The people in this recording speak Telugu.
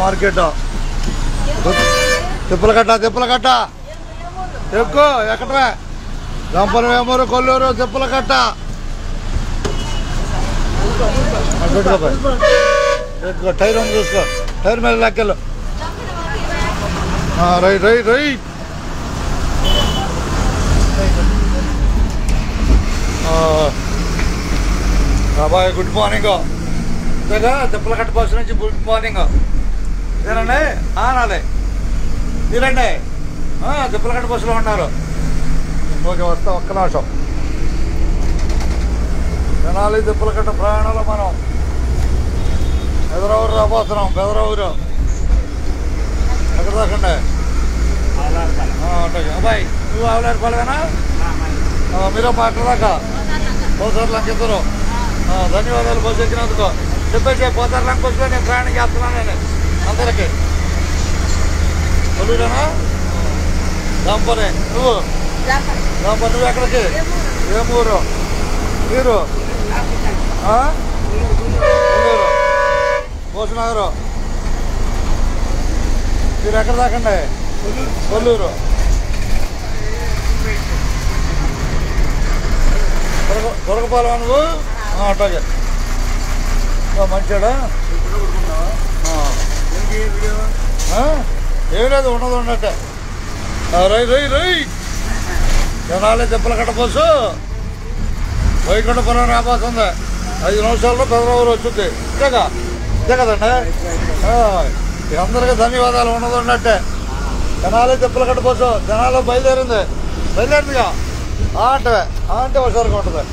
మార్కెట్ తిప్పలకట్ట ఎక్కువ ఎక్కడరా గంపల వేమూరు కొల్లూరు తిప్పలకట్ట టైర్ ఉంది చూసుకో టైర్ మీద లెక్కలు రైట్ రైట్ రైట్ బాబాయ్ గుడ్ మార్నింగ్ అంతేగా తిప్పలకట్ట బస్సు నుంచి గుడ్ మార్నింగ్ తినండి అనాలి తినండి తిప్పలకట్ట బస్సులో ఉన్నారు ఓకే వస్తా ఒక్క నిమిషం తినాలి తిప్పలకట్ట ప్రయాణంలో మనం బెదరవురు రాబోతున్నాం బెదరవురు ఎక్కడ దాకండి అబ్బాయి నువ్వు ఆవులారిపాలేనా మీరు అక్కడ దాకా పోతారులంక ఇద్దరు ధన్యవాదాలు బస్సు ఎక్కినందుకు చెప్పేసి పోతారులంక బస్సులో నేను ప్రయాణం చేస్తున్నాను నేను అందరికీ కొల్లూరేనా గంపనే నువ్వు నువ్వు ఎక్కడికి ఏమూరు మీరు కొల్లూరు భోజనగరు మీరు ఎక్కడ దాకండి కొల్లూరు దొరకపాలెం నువ్వు అట్లాగే మంచిగా ఏం లేదు ఉన్నది ఉన్నట్టే రై రై రై జనాలే తిప్పలకట్ట బస్సు వైకుంఠపురం రాబోతుంది 5 నిమిషాల్లో పెదరావురు వచ్చింది ఇంతేగా ఇంతే కదండి అందరికీ ధన్యవాదాలు ఉన్నది ఉన్నట్టే జనాలే తిప్పలకట్ట బస్సు జనాలు బయలుదేరిందిగా అంటే హుషారుగా ఉంటుంది